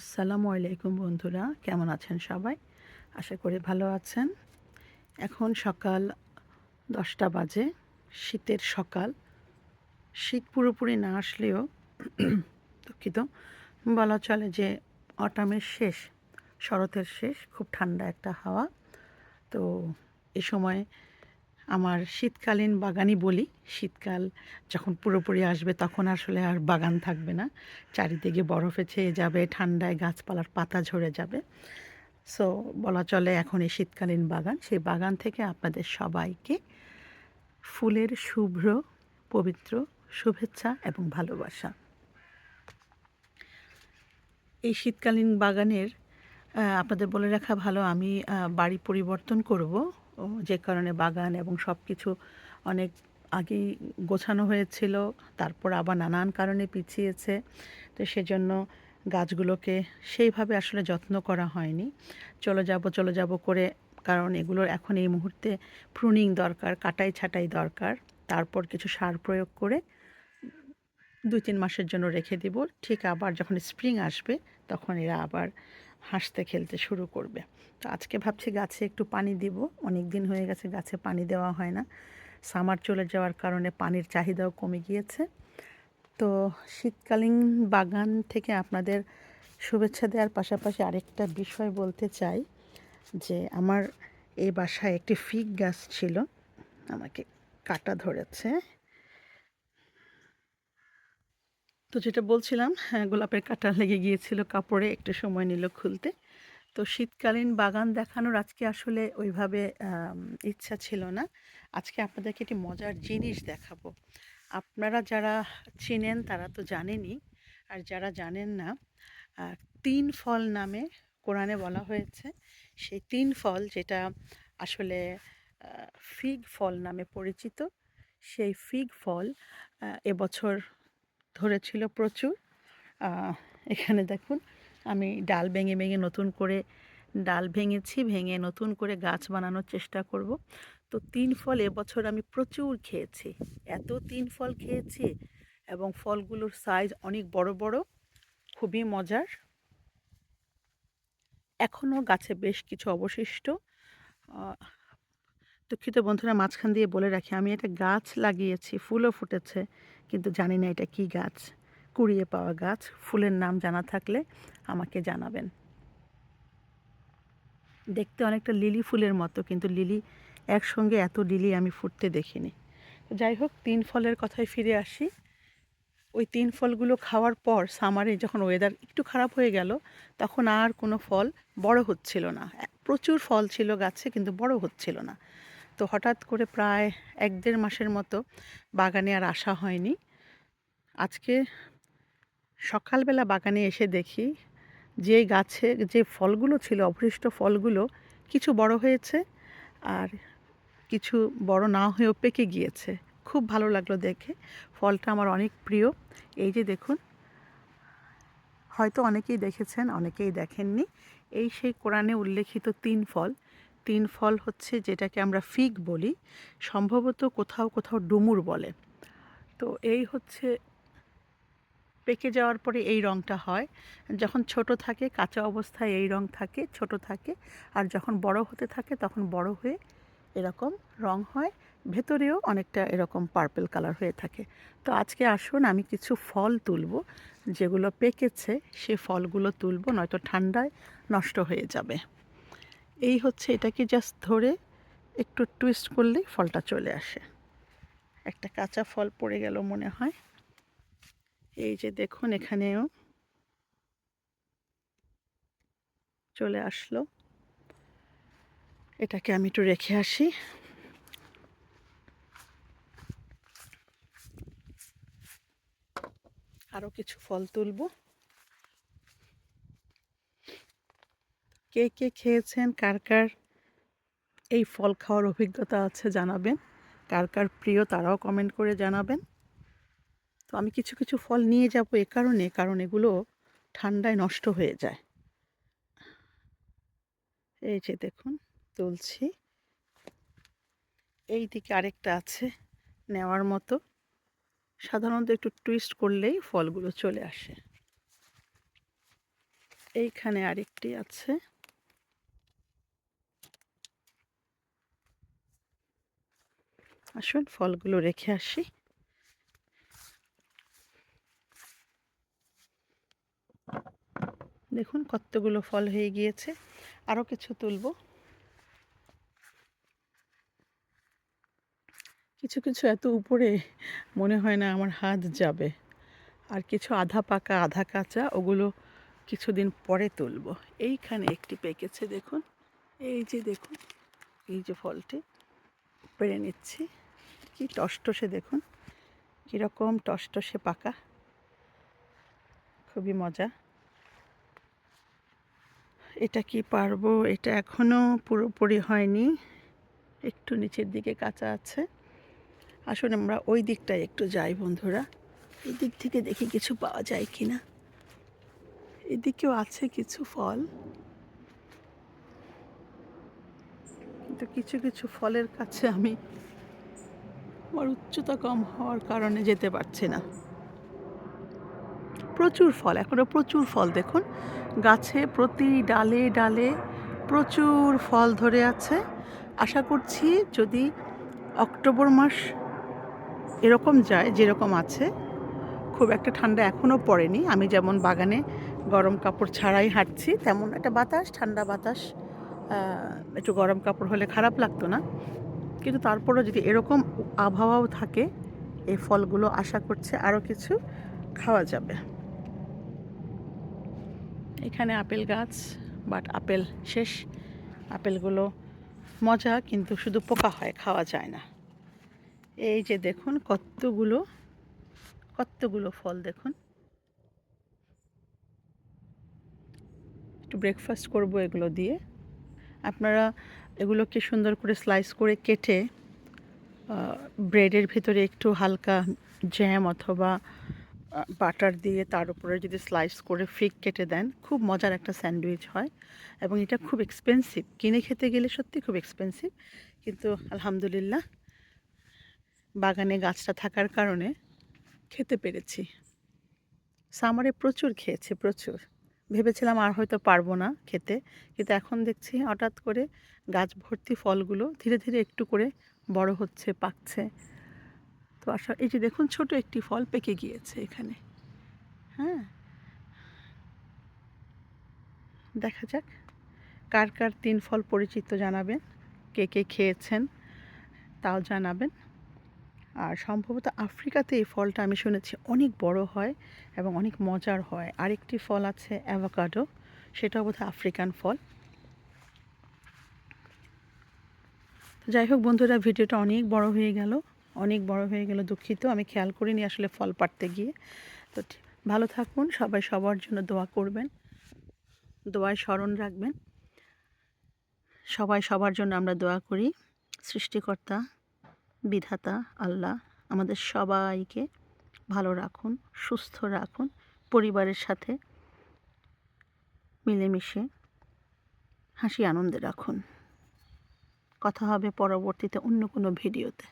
আসসালামু আলাইকুম বন্ধুরা, কেমন আছেন সবাই? আশা করি ভালো আছেন। এখন সকাল 10টা বাজে। শীতের সকাল। শীত পুরোপুরি না আসলেও দুঃখিত, বলা চলে যে অটামের শেষ, শরতের শেষ। খুব ঠান্ডা একটা হাওয়া। তো এ সময় আমার শীতকালীন বাগানই বলি। শীতকাল যখন পুরোপুরি আসবে তখন আসলে আর বাগান থাকবে না, চারিদিকে বরফে ছেয়ে যাবে, ঠান্ডায় গাছপালার পাতা ঝরে যাবে। সো বলা চলে এখন এই শীতকালীন বাগান। সেই বাগান থেকে আপনাদের সবাইকে ফুলের শুভ্র পবিত্র শুভেচ্ছা এবং ভালোবাসা। এই শীতকালীন বাগানের আপনাদের বলে রাখা ভালো, আমি বাড়ি পরিবর্তন করব, যে কারণে বাগান এবং সব কিছু অনেক আগেই গোছানো হয়েছিল, তারপর আবার নানান কারণে পিছিয়েছে। তো সেজন্য গাছগুলোকে সেইভাবে আসলে যত্ন করা হয়নি। চলে যাব করে, কারণ এগুলোর এখন এই মুহূর্তে প্রুনিং দরকার, কাটাই ছাঁটাই দরকার। তারপর কিছু সার প্রয়োগ করে 2-3 মাসের জন্য রেখে দিব। ঠিক আবার যখন স্প্রিং আসবে তখন এরা আবার হাসতে খেলতে শুরু করবে। তো আজকে ভাবছি গাছে একটু পানি দিব। অনেক দিন হয়ে গেছে গাছে পানি দেওয়া হয় না। সামার চলে যাওয়ার কারণে পানির চাহিদাও কমে গিয়েছে। তো শীতকালীন বাগান থেকে আপনাদের শুভেচ্ছা দেওয়ার পাশাপাশি আরেকটা বিষয় বলতে চাই যে আমার এই বাসায় একটি ফিগ গাছ ছিল, আমাকে কাটা ধরেছে। তো যেটা বলছিলাম, হ্যাঁ, গোলাপের কাঁটা লেগে গিয়েছিল কাপড়ে, একটু সময় নিল খুলতে। তো শীতকালীন বাগান দেখানোর আজকে আসলে ওইভাবে ইচ্ছা ছিল না। আজকে আপনাদেরকে একটি মজার জিনিস দেখাবো। আপনারা যারা চিনেন তারা তো জানেনই, আর যারা জানেন না, আহ, 3 ফল নামে কোরআনে বলা হয়েছে। সেই 3 ফল যেটা আসলে ফিগ ফল নামে পরিচিত, সেই ফিগ ফল এবছর ধরেছিল প্রচুর। আহ, এখানে দেখুন, আমি ডাল ভেঙে ভেঙে নতুন করে ডাল ভেঙেছি, ভেঙে নতুন করে গাছ বানানোর চেষ্টা করব। তো 3 ফল এবছর আমি প্রচুর খেয়েছি। এত 3 ফল খেয়েছি, এবং ফলগুলোর সাইজ অনেক বড় বড়, খুবই মজার। এখনও গাছে বেশ কিছু অবশিষ্ট। আহ, দুঃখিত বন্ধুরা, মাঝখান দিয়ে বলে রাখি, আমি একটা গাছ লাগিয়েছি, ফুলও ফুটেছে, কিন্তু জানি না এটা কী গাছ। কুড়িয়ে পাওয়া গাছ। ফুলের নাম জানা থাকলে আমাকে জানাবেন। দেখতে অনেকটা লিলি ফুলের মতো, কিন্তু লিলি একসঙ্গে এত লিলি আমি ফুটতে দেখিনি। যাই হোক, 3 ফলের কথায় ফিরে আসি। ওই 3 ফলগুলো খাওয়ার পর সামারে যখন ওয়েদার একটু খারাপ হয়ে গেল, তখন আর কোনো ফল বড় হচ্ছিল না। প্রচুর ফল ছিল গাছে, কিন্তু বড় হচ্ছিল না। তো হঠাৎ করে প্রায় 1-1.5 মাসের মতো বাগানে আর আসা হয়নি। আজকে সকালবেলা বাগানে এসে দেখি যে গাছে যে ফলগুলো ছিল, অবশিষ্ট ফলগুলো কিছু বড় হয়েছে, আর কিছু বড় না হয়েও পেকে গিয়েছে। খুব ভালো লাগলো দেখে। ফলটা আমার অনেক প্রিয়। এই যে দেখুন, হয়তো অনেকেই দেখেছেন, অনেকেই দেখেননি। এই সেই কোরআনে উল্লেখিত 3 ফল। 3 ফল হচ্ছে যেটাকে আমরা ফিগ বলি, সম্ভবত কোথাও কোথাও ডুমুর বলে। তো এই হচ্ছে, পেকে যাওয়ার পরে এই রঙটা হয়। যখন ছোট থাকে, কাঁচা অবস্থায় এই রঙ থাকে, ছোট থাকে। আর যখন বড় হতে থাকে তখন বড় হয়ে এরকম রঙ হয়। ভেতরেও অনেকটা এরকম পার্পল কালার হয়ে থাকে। তো আজকে আসুন আমি কিছু ফল তুলব, যেগুলো পেকেছে সে ফলগুলো তুলব, নয়তো ঠান্ডায় নষ্ট হয়ে যাবে। এই হচ্ছে, এটাকে জাস্ট ধরে একটু টুইস্ট করলেই ফলটা চলে আসে। একটা কাঁচা ফল পড়ে গেল মনে হয়। এই যে দেখুন, এখানেও চলে আসলো। এটাকে আমি একটু রেখে আসি। আরও কিছু ফল তুলব। কে কে খেয়েছেন, কার কার এই ফল খাওয়ার অভিজ্ঞতা আছে জানাবেন। কার কার প্রিয় তারাও কমেন্ট করে জানাবেন। তো আমি কিছু কিছু ফল নিয়ে যাব এ কারণে, কারণ এগুলো ঠান্ডায় নষ্ট হয়ে যায়। এই যে দেখুন, তুলছি। এই দিকে আরেকটা আছে নেওয়ার মতো। সাধারণত একটু টুইস্ট করলেই ফলগুলো চলে আসে। এইখানে আরেকটি আছে। আসুন ফলগুলো রেখে আসি। দেখুন কতগুলো ফল হয়ে গিয়েছে, আরও কিছু তুলব। কিছু কিছু এত উপরে মনে হয় না আমার হাত যাবে, আর কিছু আধা পাকা আধা কাঁচা, ওগুলো কিছুদিন পরে তুলব। এইখানে একটি পেকেছে দেখুন, এই যে দেখুন, এই যে ফলটি পেড়ে নিচ্ছি। কি টসটসে দেখুন, কীরকম টসটসে পাকা, খুবই মজা। এটা কি পারবো, এটা এখনও পুরোপুরি হয়নি, একটু নিচের দিকে কাঁচা আছে। আসুন আমরা ওই দিকটায় একটু যাই বন্ধুরা, এই দিক থেকে দেখি কিছু পাওয়া যায় কি না। এদিকেও আছে কিছু ফল, কিন্তু কিছু কিছু ফলের কাছে আমি আমার উচ্চতা কম হওয়ার কারণে যেতে পারছি না। প্রচুর ফল, এখনও প্রচুর ফল দেখুন, গাছে প্রতি ডালে ডালে প্রচুর ফল ধরে আছে। আশা করছি যদি অক্টোবর মাস এরকম যায় যেরকম আছে, খুব একটা ঠান্ডা এখনও পড়েনি, আমি যেমন বাগানে গরম কাপড় ছাড়াই হাঁটছি, তেমন একটা বাতাস, ঠান্ডা বাতাস, একটু গরম কাপড় হলে খারাপ লাগতো না। কিন্তু তারপরও যদি এরকম আবহাওয়াও থাকে, এই ফলগুলো আশা করছে আরও কিছু খাওয়া যাবে। এখানে আপেল গাছ, বাট আপেল শেষ। আপেলগুলো মজা, কিন্তু শুধু পোকা হয়, খাওয়া যায় না। এই যে দেখুন কতগুলো কতগুলো ফল দেখুন। একটু ব্রেকফাস্ট করব এগুলো দিয়ে। আপনারা এগুলোকে সুন্দর করে স্লাইস করে কেটে ব্রেডের ভিতরে একটু হালকা জ্যাম অথবা বাটার দিয়ে তার উপরে যদি স্লাইস করে ফিগ কেটে দেন, খুব মজার একটা স্যান্ডউইচ হয়। এবং এটা খুব এক্সপেন্সিভ, কিনে খেতে গেলে সত্যি খুব এক্সপেন্সিভ, কিন্তু আলহামদুলিল্লাহ বাগানে গাছটা থাকার কারণে খেতে পেরেছি। সামারে প্রচুর খেয়েছি, প্রচুর। ভেবেছিলাম আর হয়তো পারবো না খেতে, কিন্তু এখন দেখছি হঠাৎ করে গাছ ভর্তি ফলগুলো ধীরে ধীরে একটু করে বড় হচ্ছে, পাকছে। তো এই যে দেখুন ছোট একটি ফল পেকে গিয়েছে এখানে। হ্যাঁ, দেখা যাক কার কার 3 ফল পরিচিত জানাবেন, কে কে খেয়েছেন তাও জানাবেন। আর সম্ভবত আফ্রিকাতে এই ফলটা আমি শুনেছি অনেক বড় হয় এবং অনেক মজার হয়। আরেকটি ফল আছে অ্যাভোকাডো, সেটাও বোধহয় আফ্রিকান ফল। যাই হোক বন্ধুরা, ভিডিওটা অনেক বড় হয়ে গেল, অনেক বড় হয়ে গেল, দুঃখিত, আমি খেয়াল করিনি আসলে ফল পাড়তে গিয়ে। তো ভালো থাকুন সবাই, সবার জন্য দোয়া করবেন, দোয়ায় স্মরণ রাখবেন। সবাই সবার জন্য আমরা দোয়া করি। সৃষ্টিকর্তা বিধাতা আল্লাহ আমাদের সবাইকে ভালো রাখুন, সুস্থ রাখুন, পরিবারের সাথে মিলেমিশে হাসি আনন্দে রাখুন। কথা হবে পরবর্তীতে অন্য কোনো ভিডিওতে।